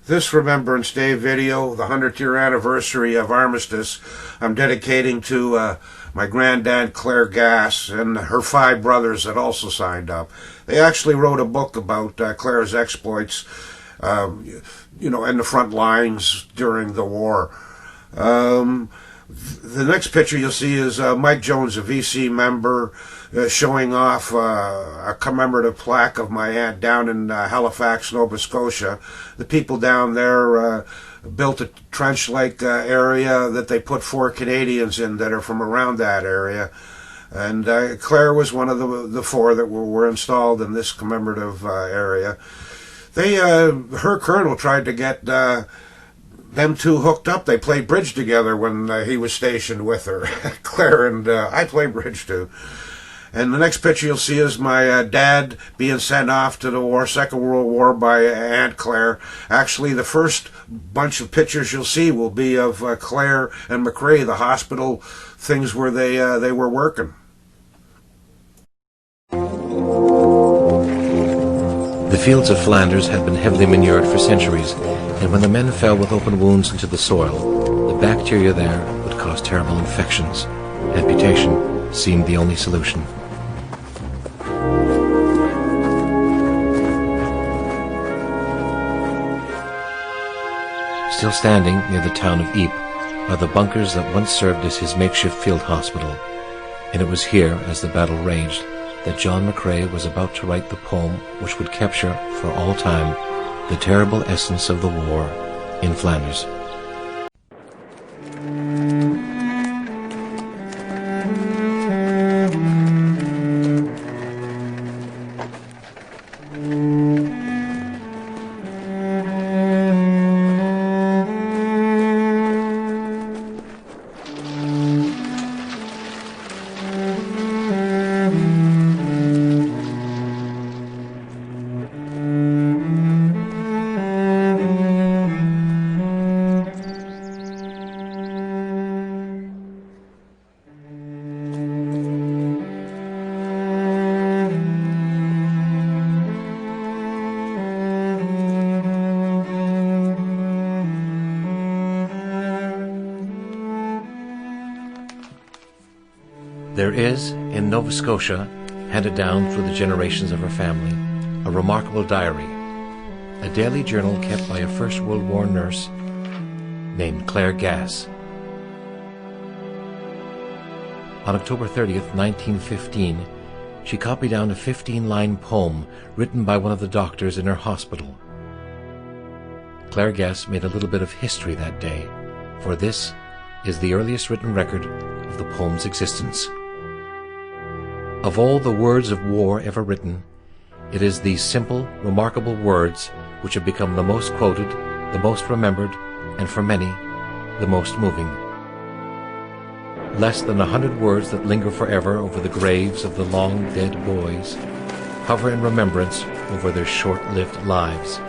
This Remembrance Day video, the 100th year anniversary of Armistice, I'm dedicating to my granddad Claire Gass and her 5 brothers that also signed up. They actually wrote a book about Claire's exploits, in the front lines during the war. The next picture you'll see is Mike Jones, a VC member, showing off a commemorative plaque of my aunt down in Halifax, Nova Scotia. The people down there built a trench-like area that they put 4 Canadians in that are from around that area. And Claire was one of the 4 that were installed in this commemorative area. Her colonel tried to get them 2 hooked up. They played bridge together when he was stationed with her. Claire and I play bridge too. And the next picture you'll see is my dad being sent off to the war, Second World War, by Aunt Claire. Actually, the first bunch of pictures you'll see will be of Claire and McRae, the hospital things where they were working. The fields of Flanders had been heavily manured for centuries, and when the men fell with open wounds into the soil, the bacteria there would cause terrible infections. Amputation seemed the only solution. Still standing near the town of Ypres are the bunkers that once served as his makeshift field hospital, and it was here, as the battle raged, that John McRae was about to write the poem which would capture for all time the terrible essence of the war in Flanders. There is, in Nova Scotia, handed down through the generations of her family, a remarkable diary, a daily journal kept by a First World War nurse named Claire Gass. On October 30th, 1915, she copied down a 15-line poem written by one of the doctors in her hospital. Claire Gass made a little bit of history that day, for this is the earliest written record of the poem's existence. Of all the words of war ever written, it is these simple, remarkable words which have become the most quoted, the most remembered, and for many, the most moving. Less than 100 words that linger forever over the graves of the long-dead boys hover in remembrance over their short-lived lives.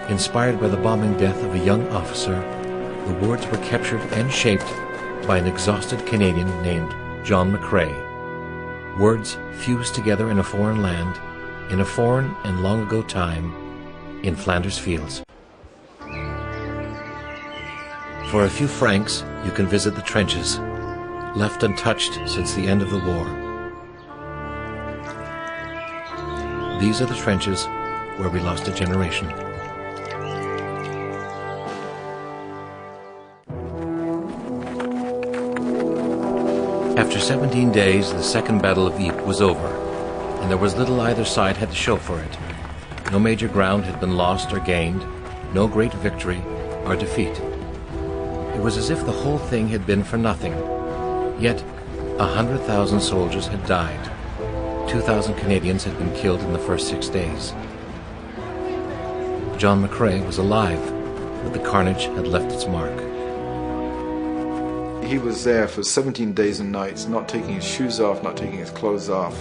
Inspired by the bombing death of a young officer, the words were captured and shaped by an exhausted Canadian named John McRae. Words fused together in a foreign land, in a foreign and long-ago time, in Flanders fields. For a few francs, you can visit the trenches, left untouched since the end of the war. These are the trenches where we lost a generation. After 17 days, the Second Battle of Ypres was over, and there was little either side had to show for it. No major ground had been lost or gained, no great victory or defeat. It was as if the whole thing had been for nothing. Yet 100,000 soldiers had died. 2,000 Canadians had been killed in the first 6 days. John McRae was alive, but the carnage had left its mark. He was there for 17 days and nights, not taking his shoes off, not taking his clothes off,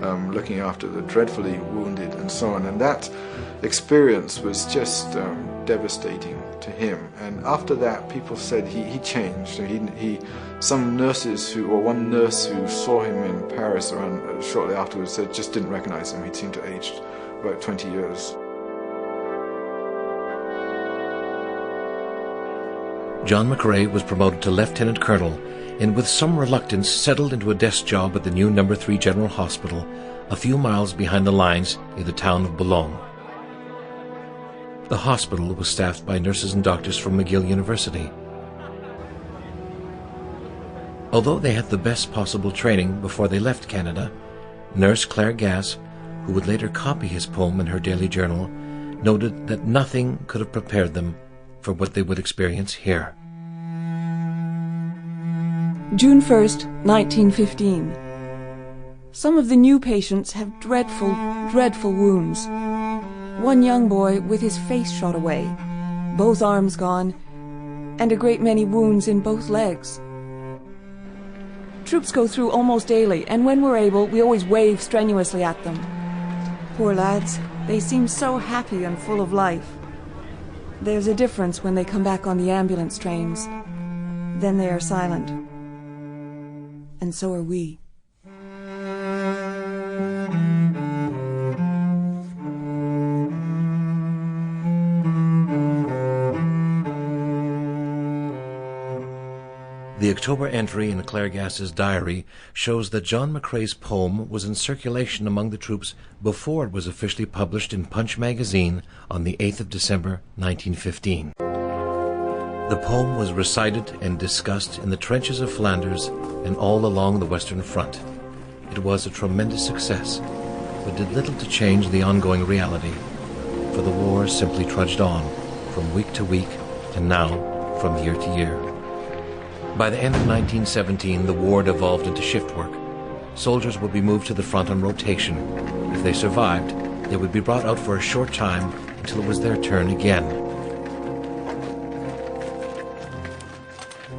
looking after the dreadfully wounded and so on. And that experience was just devastating to him. And after that, people said he changed. Some nurses one nurse who saw him in Paris around shortly afterwards said just didn't recognize him. He seemed to have aged about 20 years. John McRae was promoted to Lieutenant Colonel and with some reluctance settled into a desk job at the new No. 3 General Hospital a few miles behind the lines near the town of Boulogne. The hospital was staffed by nurses and doctors from McGill University. Although they had the best possible training before they left Canada, Nurse Claire Gass, who would later copy his poem in her daily journal, noted that nothing could have prepared them for what they would experience here. June 1st, 1915. Some of the new patients have dreadful, dreadful wounds. One young boy with his face shot away, both arms gone, and a great many wounds in both legs. Troops go through almost daily, and when we're able, we always wave strenuously at them. Poor lads, they seem so happy and full of life. There's a difference when they come back on the ambulance trains. Then they are silent. And so are we. The October entry in Claire Gass's diary shows that John McRae's poem was in circulation among the troops before it was officially published in Punch magazine on the 8th of December, 1915. The poem was recited and discussed in the trenches of Flanders and all along the Western Front. It was a tremendous success, but did little to change the ongoing reality, for the war simply trudged on, from week to week, and now from year to year. By the end of 1917, the war devolved into shift work. Soldiers would be moved to the front on rotation. If they survived, they would be brought out for a short time until it was their turn again.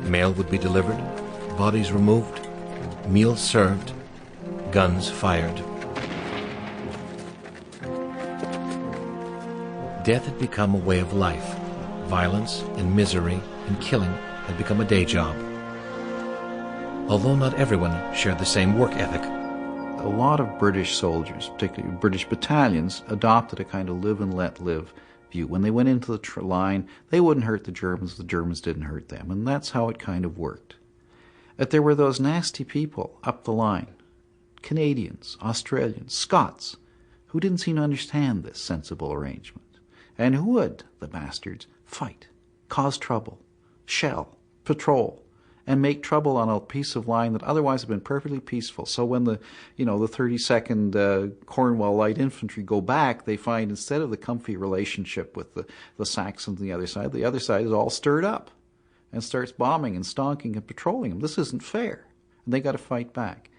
Mail would be delivered, bodies removed, meals served, guns fired. Death had become a way of life. Violence and misery and killing had become a day job. Although not everyone shared the same work ethic. A lot of British soldiers, particularly British battalions, adopted a kind of live and let live view. When they went into the line, they wouldn't hurt the Germans didn't hurt them, and that's how it kind of worked. But there were those nasty people up the line, Canadians, Australians, Scots, who didn't seem to understand this sensible arrangement, and who would, the bastards, fight, cause trouble, shell, patrol, and make trouble on a piece of line that otherwise had been perfectly peaceful. So when the 32nd Cornwall Light Infantry go back, they find instead of the comfy relationship with the Saxons on the other side is all stirred up and starts bombing and stonking and patrolling them. This isn't fair. And they got to fight back.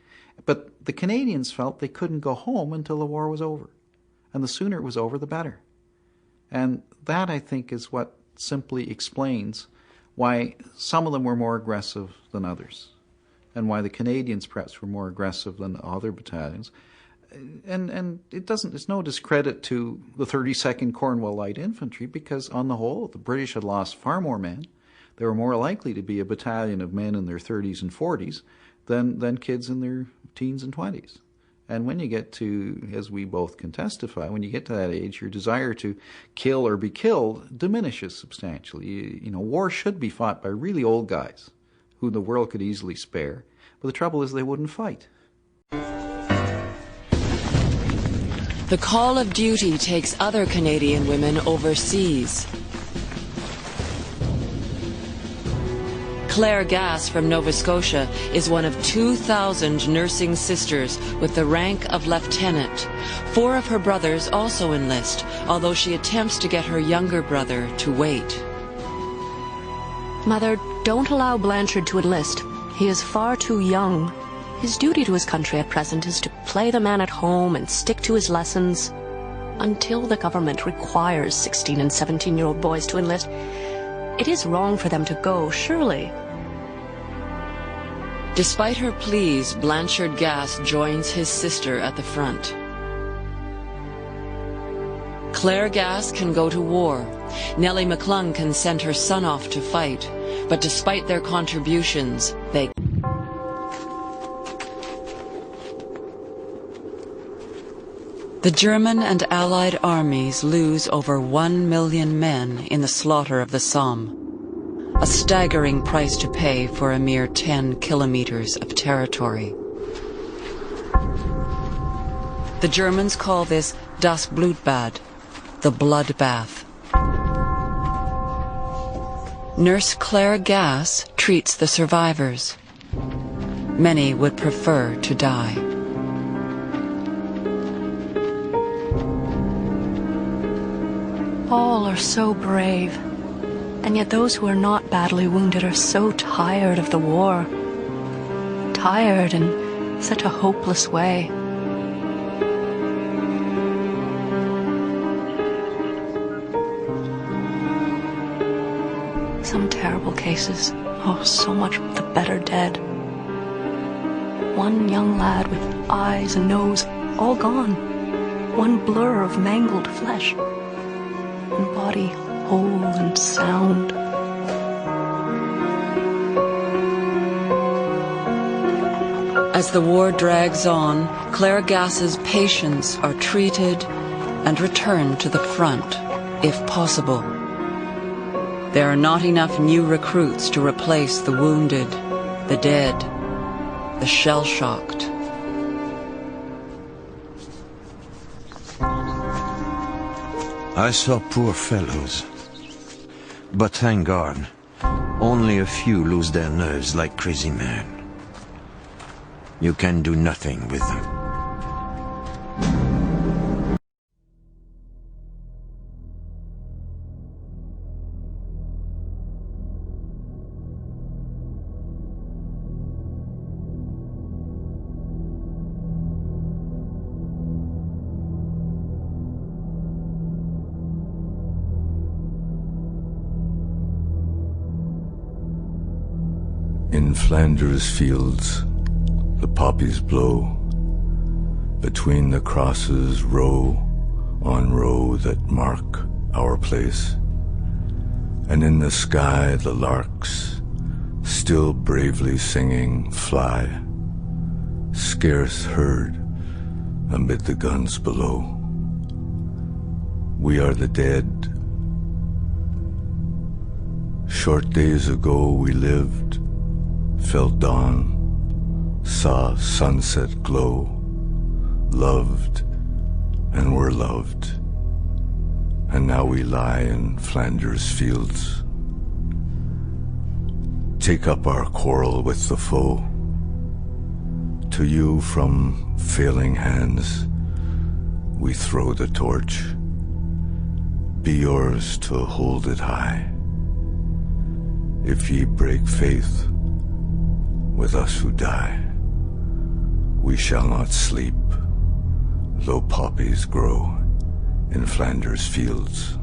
But the Canadians felt they couldn't go home until the war was over. And the sooner it was over, the better. And that, I think, is what simply explains why some of them were more aggressive than others, and why the Canadians perhaps were more aggressive than other battalions. And it's no discredit to the 32nd Cornwall Light Infantry, because on the whole, the British had lost far more men. They were more likely to be a battalion of men in their 30s and 40s than kids in their teens and 20s. And when you get to, as we both can testify, when you get to that age, your desire to kill or be killed diminishes substantially. War should be fought by really old guys who the world could easily spare. But the trouble is they wouldn't fight. The call of duty takes other Canadian women overseas. Claire Gass from Nova Scotia is one of 2,000 nursing sisters with the rank of lieutenant. 4 of her brothers also enlist, although she attempts to get her younger brother to wait. Mother, don't allow Blanchard to enlist. He is far too young. His duty to his country at present is to play the man at home and stick to his lessons. Until the government requires 16 and 17-year-old boys to enlist, it is wrong for them to go, surely. Despite her pleas, Blanchard Gass joins his sister at the front. Claire Gass can go to war. Nellie McClung can send her son off to fight. But despite their contributions, they... The German and Allied armies lose over 1 million men in the slaughter of the Somme. a staggering price to pay for a mere 10 kilometers of territory. The Germans call this Das Blutbad, the bloodbath. Nurse Claire Gass treats the survivors. Many would prefer to die. All are so brave, and yet those who are not badly wounded are so tired of the war. Tired in such a hopeless way. Some terrible cases, oh, so much the better dead. One young lad with eyes and nose all gone. One blur of mangled flesh. And body whole and sound. As the war drags on, Claire Gass's patients are treated and returned to the front, if possible. There are not enough new recruits to replace the wounded, the dead, the shell-shocked. I saw poor fellows. But thank God, only a few lose their nerves like crazy men. You can do nothing with them. In Flanders fields, the poppies blow, between the crosses row on row that mark our place, and in the sky the larks, still bravely singing, fly, scarce heard amid the guns below. We are the dead. Short days ago we lived, felt dawn, saw sunset glow, loved and were loved, and now we lie in Flanders fields. Take up our quarrel with the foe. To you from failing hands we throw the torch. Be yours to hold it high. If ye break faith with us who die, we shall not sleep, though poppies grow in Flanders fields.